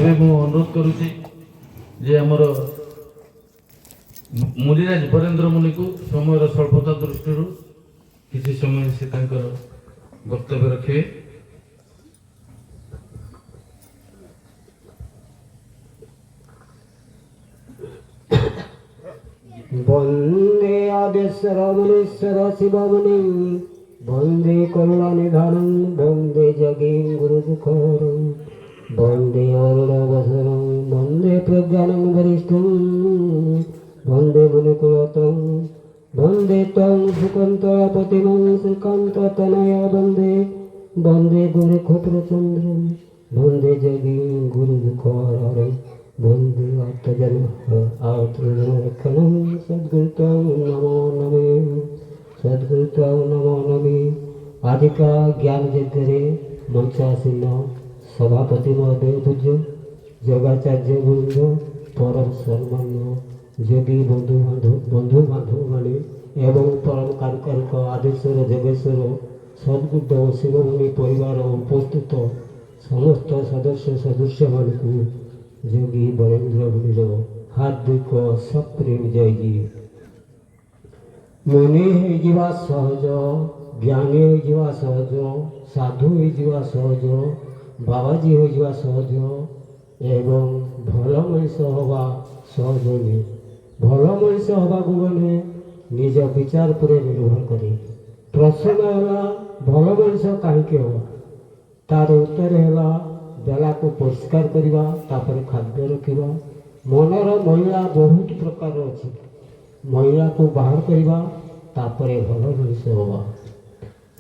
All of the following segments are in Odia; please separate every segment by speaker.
Speaker 1: ଏବେ ମୁଁ ଅନୁରୋଧ କରୁଛି ଯେ ଆମର ମୁନିରାଜ ବରେନ୍ଦ୍ର ମୁନିକୁ ସମୟର ସ୍ୱଳ୍ପତା ଦୃଷ୍ଟିରୁ କିଛି ସମୟ ସେ ତାଙ୍କର ବକ୍ତବ୍ୟ ରଖିବେ।
Speaker 2: বন্দে আদেশ্বর মুনীশ্বর শিবমুনি বন্দে করুণা নিধানং বন্দে জগী গুরু দুঃখরং বন্দে অরুণাবসরং বন্দে প্রজ্ঞানং বরিষ্ঠং বন্দে মুনিকুলতং বন্দে তং সুকান্তপতিমং শ্রীকান্ততনয় বন্দে বন্দে গুরু ক্ষত্রচন্দ্রং বন্দে জগী গুরু দুঃখহরং বন্দে আত্মজন্মরক্ষণং সদ্গুরুত্বং নমো নমে সদ্গুরুত্বং নমো নমে। ଆଜି का ज्ञान यज्ञରେ ମଞ୍ଚାସୀନ ସଭାପତି ମହୋଦୟ ପୂଜ୍ୟ ଯୋଗାଚାର୍ଯ୍ୟ ବୃନ୍ଦ ପରମ ସମ୍ମାନୀୟ ଯୋଗୀ ବନ୍ଧୁବାନ୍ଧବମାନେ ଏବଂ ପରମ କାରୁକାରଙ୍କ ଆଦେଶର ଯୋଗେଶ୍ୱର ସଦ୍ଗୁରୁଦେବ ଶିବମୁନି ପରିବାର ଉପସ୍ଥିତ ସମସ୍ତ ସଦସ୍ୟ ସଦସ୍ୟମାନଙ୍କୁ ଯୋଗୀ ବରେନ୍ଦ୍ର ମୁନିର ହାର୍ଦ୍ଦିକ ସପ୍ରେମ ଜୟଜୀ। ମୁନି ହୋଇଯିବା ସହଜ, ଜ୍ଞାନୀ ହୋଇଯିବା ସହଜ, ସାଧୁ ହୋଇଯିବା ସହଜ, ବାବାଜୀ ହୋଇଯିବା ସହଜ ଏବଂ ଭଲ ମଣିଷ ହେବା ସହଜ ନୁହେଁ। ଭଲ ମଣିଷ ହେବାକୁ ଗଲେ ନିଜ ବିଚାର ଉପରେ ନିର୍ଭର କରେ। ପ୍ରଶ୍ନ ହେଲା ଭଲ ମଣିଷ କାହିଁକି ହେବା? ତାର ଉତ୍ତର ହେଲା ବେଲାକୁ ପରିଷ୍କାର କରିବା, ତାପରେ ଖାଦ୍ୟ ରଖିବା। ମନର ମଇଳା ବହୁତ ପ୍ରକାର ଅଛି, ମଇଳାକୁ ବାହାର କରିବା, ତାପରେ ଭଲ ମଣିଷ ହେବା।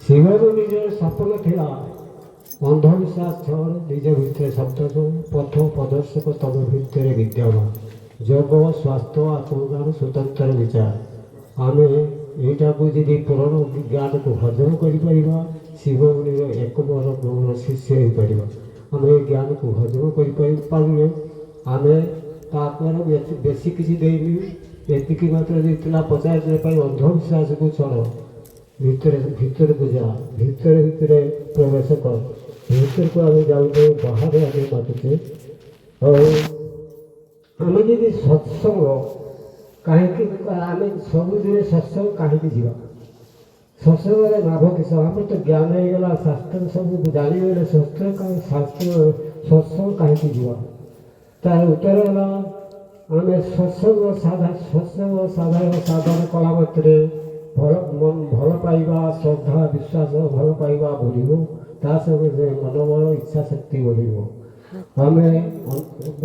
Speaker 2: ଶିବମୁନିର ସପନ ଥିଲା ଅନ୍ଧବିଶ୍ୱାସ ଛଡ଼ ନିଜ ଭିତରେ ସପ୍ତକ ପଥ ପ୍ରଦର୍ଶକ ତମ ଭିତରେ ବିଦ୍ୟମାନ ଯୋଗ ସ୍ୱାସ୍ଥ୍ୟ ଆତ୍ମଜ୍ଞାନ ସ୍ୱତନ୍ତ୍ର ବିଚାର। ଆମେ ଏଇଟାକୁ ଯଦି ପୁରାଣ ଜ୍ଞାନକୁ ହଜମ କରିପାରିବା ଶିବମୁନିର ଏକବର ଗୌର ଶିଷ୍ୟ ହୋଇପାରିବା। ଆମେ ଏ ଜ୍ଞାନକୁ ହଜମ କରିପାରିପାରୁନେ। ଆମେ ତାପରେ ବେଶୀ କିଛି ଦେଇନି, ଏତିକି ମାତ୍ର ଦେଇଥିଲା 50 ଦିନ ପାଇଁ ଅନ୍ଧବିଶ୍ୱାସକୁ ଛାଡ଼, ଭିତରକୁ ଯା, ଭିତରେ ପ୍ରବେଶ କର। ଭିତରକୁ ଆମେ ଯାଉଛେ, ବାହାରେ ଆମେ ମାତୁଛେ। ଆଉ ଆମେ ଯଦି ସତ୍ସଙ୍ଗ କାହିଁକି ଆମେ ସବୁଦିନ ସତ୍ସଙ୍ଗ କାହିଁକି ଯିବା? ସତ୍ସଙ୍ଗରେ ଲାଭ କିସ? ଆମର ତ ଜ୍ଞାନ ହେଇଗଲା, ଶାସ୍ତ୍ର ସବୁ ଜାଣିଗଲେ ସତ୍ସଙ୍ଗ କାହିଁକି ଯିବା? ତାର ଉତ୍ତର ହେଲା ଆମେ ସତ୍ସଙ୍ଗ ସାଧନ କଲା ମାତ୍ରେ ଭଲ ପାଇବା, ଶ୍ରଦ୍ଧା ବିଶ୍ୱାସ ଭଲ ପାଇବା ବଢ଼ିବ। ତା ସଙ୍ଗେ ମନୋବଳ ଇଚ୍ଛା ଶକ୍ତି ବଢ଼ିବ। ଆମେ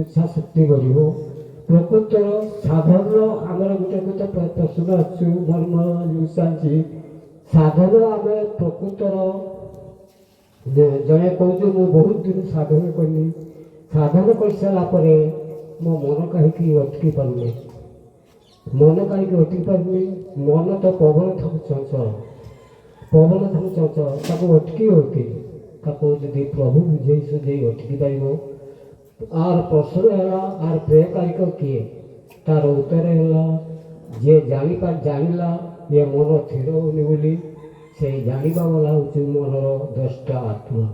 Speaker 2: ଇଚ୍ଛା ଶକ୍ତି ବଢ଼ିବ। ପ୍ରକୃତର ସାଧନର ଆମର ଗୋଟେ ପ୍ରଶ୍ନ ଆସୁଛୁ, ମର୍ମ ଚାଲିଛି। ସାଧନ ଆମେ ପ୍ରକୃତର ଜଣେ କହୁଛୁ ମୁଁ ବହୁତ ଦିନ ସାଧନ କଲି, ସାଧନ କରିସାରିଲା ପରେ ମୋ ମନ କାହିଁକି ଅଟକି ପାରୁନି? ମନ କାହିଁକି ଅଟକି ପାରୁନି? ମନ ତ ପବନ ଠାରୁ ଚଞ୍ଚଳ, ତାକୁ ଅଟକି ଅଟକି ତାକୁ ଯଦି ପ୍ରଭୁ ବୁଝେଇ ସୁଝେଇ ଅଟକି ପାରିବ। ଆର ପ୍ରଶ୍ନ ହେଲା ଆର ପ୍ରେୟକାରିକ କିଏ? ତାର ଉତ୍ତର ହେଲା ଯିଏ ଜାଣିଲା ଏ ମନ ଥିର ହଉନି ବୋଲି, ସେଇ ଜାଣିବା ବାଲା ହେଉଛି ମନର ଦ୍ରଷ୍ଟା ଆତ୍ମା।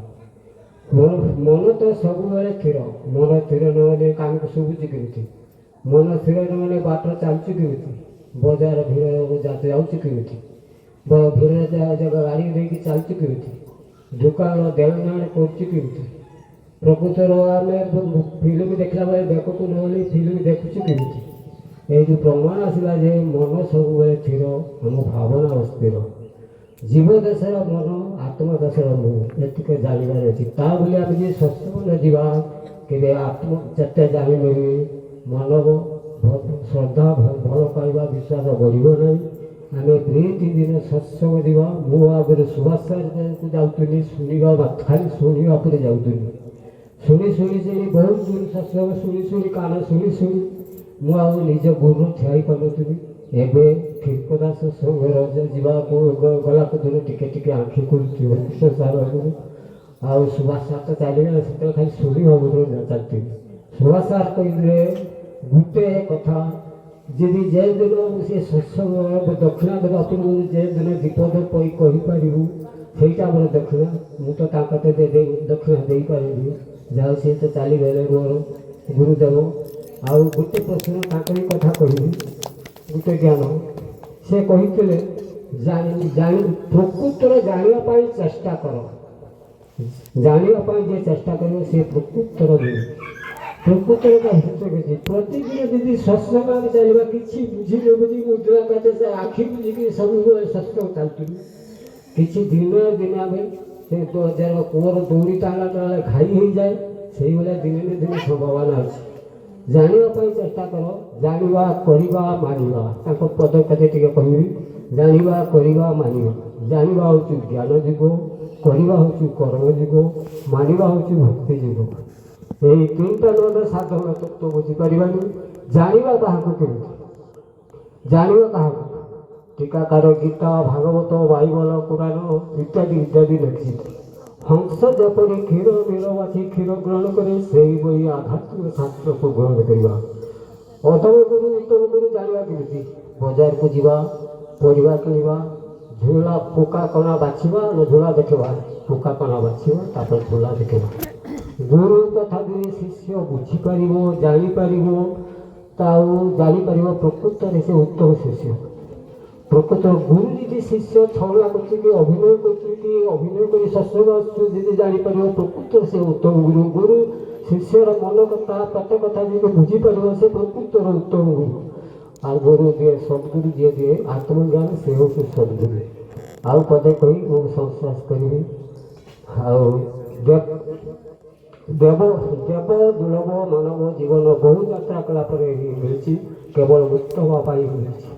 Speaker 2: ମନ ତ ସବୁବେଳେ ଥିର। ମନ ଥିର ନହେଲେ କାମକୁ ଶୁଭୁଛି କେମିତି? ମନ ଥିର ନହେଲେ ବାଟ ଚାଲୁଛି କେମିତି? ବଜାର ଭିଡ଼ ଯାଉଛି କେମିତି? ଭିଡ଼ ଜାଗା ଗାଡ଼ି ନେଇକି ଚାଲୁଛି କେମିତି? ଦୋକାନ ଦେଣନେଣ କରୁଛି କେମିତି? ପ୍ରକୃତର ଆମେ ଫିଲ୍ମ ଦେଖିଲା ବେଳେ ବେକକୁ ନହେଲେ ଫିଲ୍ମ ଦେଖୁଛୁ କେମିତି? ଏଇ ଯେଉଁ ପ୍ରମାଣ ଆସିଲା ଯେ ମନ ସବୁବେଳେ ଥିର, ଆମ ଭାବନା ଅସ୍ଥିର। ଜୀବ ଦେଶର ମନ, ଆତ୍ମା ଦେଶର ମୁଁ, ଏତିକି ଜାଣିବାର ଅଛି। ତା ବୋଲି ଆମେ ଯଦି ସତ୍ସଙ୍ଗ ନ ଯିବା କେବେ ଯେତେ ଜାଣିନେବି ମାନବ ଶ୍ରଦ୍ଧା ଭଲ ପାଇବା ବିଶ୍ୱାସ ବଢ଼ିବ ନାହିଁ। ଆମେ 2-3 ଦିନ ସତ୍ସଙ୍ଗ ଯିବା। ମୁଁ ଆଗରେ ସୁଭାଷ ସାର୍କୁ ଯାଉଥିଲି, ଖାଲି ଶୁଣିବା ପରେ ଯାଉଥିଲି। ଶୁଣି ବହୁତ ଦୂର ସତ୍ସଙ୍ଗ ଶୁଣି କାନ ଶୁଣି ମୁଁ ଆଉ ନିଜ ଗୁରୁ ଠିଆ ହେଇପାରୁନଥିଲି। ଏବେ ଠିକଦା ସତ୍ସଙ୍ଗର ଯିବାକୁ ଗଲାକୁ ଦିନ ଟିକେ ଆଖି କରୁଛି ଆଉ ସୁଭାଷ ସାର୍ ତ ଚାଲିଗଲେ, ସେତେବେଳେ ଖାଲି ଶୁଣିବା ବୋଲି ଚାଲିଥିଲି। ସୁଭାଷ ସାର୍ କହିଲେ ଗୋଟେ କଥା, ଯଦି ଯେ ଦିନ ସେ ସତ୍ସଙ୍ଗ ଦକ୍ଷିଣା ଦେବା ପୂର୍ବରୁ ଯେ ଦିନ ବିପଦ କହିପାରିବୁ ସେଇଟା ଆମର ଦକ୍ଷିଣା। ମୁଁ ତ ତାଙ୍କ ଦକ୍ଷିଣା ଦେଇପାରିବି। ଯାଉ ସିଏ ତ ଚାଲିଗଲେ ମୋର ଗୁରୁଦେବ। ଆଉ ଗୋଟେ ପ୍ରଶ୍ନ ତାଙ୍କରି କଥା କହିବି, ଗୋଟେ ଜ୍ଞାନ ସେ କହିଥିଲେ ପ୍ରକୃତରେ ଜାଣିବା ପାଇଁ ଚେଷ୍ଟା କର, ଜାଣିବା ପାଇଁ ଯେ ଚେଷ୍ଟା କରିବ ସେ ପ୍ରକୃତର ମିଳେ। ପ୍ରକୃତରଟା ଭିତରେ କିଛି ପ୍ରତିଦିନ ଯଦି ସତ୍ସଙ୍ଗ ଆମେ ଚାଲିବା, କିଛି ବୁଝି ନ ବୁଝି ମୁଦ୍ରା କାଟେ ସେ ଆଖି ବୁଝିକି ସବୁବେଳେ ସତ୍ସଙ୍ଗ ଚାଲିଥିଲୁ, କିଛି ଦିନେ ଆମେ ସେ କୂଅର ଦୌଡ଼ି ଟାଣିଲା ଟାଣିଲା ଘାଇ ହେଇଯାଏ, ସେଇଭଳିଆ ଦିନେ ନା ଦିନେ ସମ୍ଭାବନା ଅଛି। ଜାଣିବା ପାଇଁ ଚେଷ୍ଟା କର, ଜାଣିବା କରିବା ମାନିବା, ତାଙ୍କ ପଦକ୍ଷେପ ଟିକେ କହିବି। ଜାଣିବା କରିବା ମାନିବା, ଜାଣିବା ହେଉଛି ଜ୍ଞାନ ଯୁଗ, କରିବା ହେଉଛି କର୍ମ ଯୁଗ, ମାନିବା ହେଉଛି ଭକ୍ତି ଯୁଗ। ଏହି ତିନିଟା ନହେଲେ ସାଧନ ତତ୍ତ୍ୱ ବୁଝିପାରିବାନି। ଜାଣିବା କାହାକୁ କେମିତି, ଜାଣିବା କାହାକୁ? ଟୀକାକାର ଗୀତା, ଭାଗବତ, ବାଇବଲ, ପୁରାଣ ଇତ୍ୟାଦି ଇତ୍ୟାଦି ଲେଖିଛି। ହଂସ ଯେପରି କ୍ଷୀର ନିରବାଚି କ୍ଷୀର ଗ୍ରହଣ କରେ, ସେହିଭଳି ଆଧ୍ୟାତ୍ମିକ ଶାସ୍ତ୍ରକୁ ଗ୍ରହଣ କରିବା। ଅଧମ ଗୁରୁ ଉତ୍ତମ ଗୁରୁ ଜାଣିବା କେମିତି? ବଜାରକୁ ଯିବା, ପରିବା କିଣିବା, ଝୁଲା ପୋକା କଣା ବାଛିବା, ଝୁଲା ଦେଖିବା, ପୋକା କଣା ବାଛିବା, ତାପରେ ଝୁଲା ଦେଖିବା। ଗୁରୁ କଥା ଯଦି ଶିଷ୍ୟ ବୁଝିପାରିବ, ଜାଣିପାରିବ, ଆଉ ଜାଣିପାରିବ, ପ୍ରକୃତରେ ସେ ଉତ୍ତମ ଶିଷ୍ୟ। ପ୍ରକୃତ ଗୁରୁ ଯଦି ଶିଷ୍ୟ ଛଳନା କରୁଛି କି ଅଭିନୟ କରୁଛି କି ଅଭିନୟ କରି ସତ୍ସଙ୍ଗ ଆସୁଛି, ଯଦି ଜାଣିପାରିବ ପ୍ରକୃତରେ ସେ ଉତ୍ତମ ଗୁରୁ। ଗୁରୁ ଶିଷ୍ୟର ମନ କଥା ପ୍ରତ କଥା ଯଦି ବୁଝିପାରିବ, ସେ ପ୍ରକୃତର ଉତ୍ତମ ଗୁରୁ। ଆଉ ଗୁରୁ ଦିଏ ସଦ୍ଗୁରୁ ଯିଏ ଦିଏ ଆତ୍ମଜ୍ଞାନ, ସେ ହେଉଛି ସଦ୍ଗୁରୁ। ଆଉ ପଦେ କହି ମୁଁ ସଂଶ୍ୱାସ କରିବି। ଆଉ ଦେବ ଦୁର୍ଲଭ ମାନବ ଜୀବନ ବହୁ ଯାତ୍ରା କଲା ପରେ ମିଳିଛି, କେବଳ ମୁକ୍ତ ହେବା ପାଇଁ ମିଳିଛି।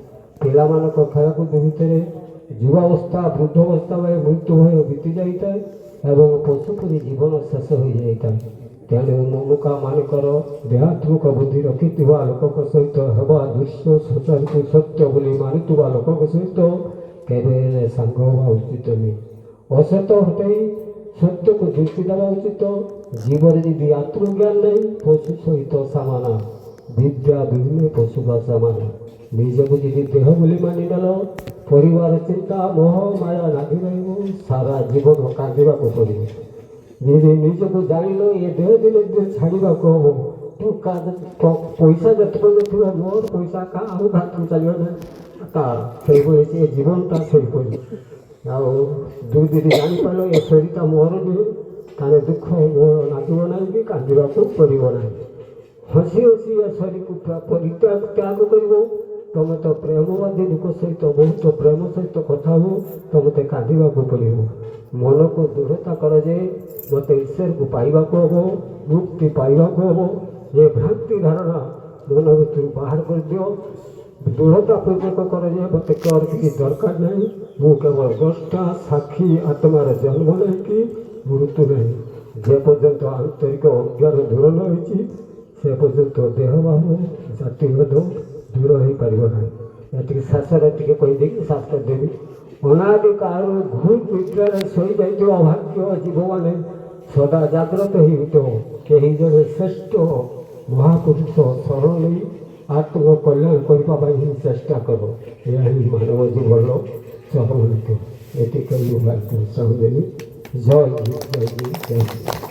Speaker 2: ପିଲାମାନଙ୍କ ଖେଳକୁଦ ଭିତରେ ଯୁବାବସ୍ଥା ବୃଦ୍ଧାବସ୍ଥା ବେଳେ ମୃତ୍ୟୁ ଭୟ ବିତି ଯାଇଥାଏ ଏବଂ ପଶୁପରି ଜୀବନ ଶେଷ ହୋଇଯାଇଥାଏ। ତେଣୁ ମମୁକା ମାନଙ୍କର ଦେହାତ୍ମକ ବୁଦ୍ଧି ରଖିଥିବା ଲୋକଙ୍କ ସହିତ ହେବା ଦୃଶ୍ୟ ସଚାରକୁ ସତ୍ୟ ବୋଲି ମାନୁଥିବା ଲୋକଙ୍କ ସହିତ କେବେ ହେଲେ ସାଙ୍ଗ ହେବା ଉଚିତ ନୁହେଁ। ଅସତ ହଟାଇ ସତ୍ୟକୁ ଦୃଷ୍ଟି ଦେବା ଉଚିତ। ଜୀବନରେ ଯଦି ଆତ୍ମଜ୍ଞାନ ନାହିଁ, ପଶୁ ସହିତ ସମାନ, ବିଦ୍ୟା ବିଭିନ୍ନ ପଶୁ ବା ସମାନ। ନିଜକୁ ଯଦି ଦେହ ବୋଲି ମାନିନେଲ, ପରିବାର ଚିନ୍ତା ମୋହ ମାୟା ଲାଗି ରହିବ, ସାରା ଜୀବନ କାନ୍ଦିବାକୁ ପଡ଼ିବ। ଯଦି ନିଜକୁ ଜାଣିଲ ଏ ଦେହ ଦିନେ ଦିନେ ଛାଡ଼ିବାକୁ ହବ, ପଇସା ଯେତେବେଳେ ଥିବ ମୋର ପଇସା ଆଉ ହାତକୁ ଚାଲିବ ନା, ତା ସେଇଭଳି ସେ ଜୀବନଟା ସେଇଭଳି। ଆଉ ଯଦି ଜାଣିପାରିଲ ଏ ଶରୀରଟା ମୋର ନୁହେଁ, ତାହେଲେ ଦୁଃଖ ମୋର ଲାଗିବ ନାହିଁ କି କାନ୍ଦିବାକୁ ପଡ଼ିବ ନାହିଁ। ହସି ହସି ଏ ଶରୀରକୁ ତ୍ୟାଗ କରିବ। ତୁମେ ତ ପ୍ରେମବାଦୀ ଲୋକ ସହିତ ବହୁତ ପ୍ରେମ ସହିତ କଥା ହବ, ତୁମେ କାନ୍ଦିବାକୁ ପଡ଼ିବ। ମନକୁ ଦୃଢ଼ତା କର ଯେ ମୋତେ ଈଶ୍ୱରକୁ ପାଇବାକୁ ହବ, ମୁକ୍ତି ପାଇବାକୁ ହବ। ଏ ଭ୍ରାନ୍ତି ଧାରଣା ମନ ଭିତରୁ ବାହାର କରିଦିଅ। ଦୃଢ଼ତା ପୂର୍ବକ କର ଯେ ମୋତେ କେବଳ କିଛି ଦରକାର ନାହିଁ, ମୁଁ କେବଳ ଦ୍ରଷ୍ଟା ସାକ୍ଷୀ, ଆତ୍ମାର ଜନ୍ମ ନେଇକି ମୃତ୍ୟୁ ନାହିଁ। ଯେ ପର୍ଯ୍ୟନ୍ତ ଆନ୍ତରିକ ଅଜ୍ଞାନ ଦୂର ନ ହୋଇଛି, ସେ ପର୍ଯ୍ୟନ୍ତ ଦେହଭାବ ଜାତିଭେଦ ଦୂର ହୋଇପାରିବ ନାହିଁ। ଏତିକି ଶେଷରେ ଟିକେ କହିଦେଇକି ଶାସ୍ତ୍ର କରିଦେବି। ଅନାଦି କାଳରୁ ଘୋର ନିଦ୍ରାରେ ଶୋଇଯାଇଥିବା ଅଭାଗ୍ୟ ଜୀବମାନେ ସଦା ଜାଗ୍ରତ ହୋଇଉଠ। କେହି ଜଣେ ଶ୍ରେଷ୍ଠ ମହାପୁରୁଷ ଶରଣ ନେଇ ଆତ୍ମକଲ୍ୟାଣ କରିବା ପାଇଁ ହିଁ ଚେଷ୍ଟା କର। ଏହା ହିଁ ମାନବ ଜୀବନର ଚରମ ନୀତି। ଏତିକି ମୁଁ ବାର୍ତ୍ତା ଦେଲି। ଜୟ ଜୟ ଜୟ।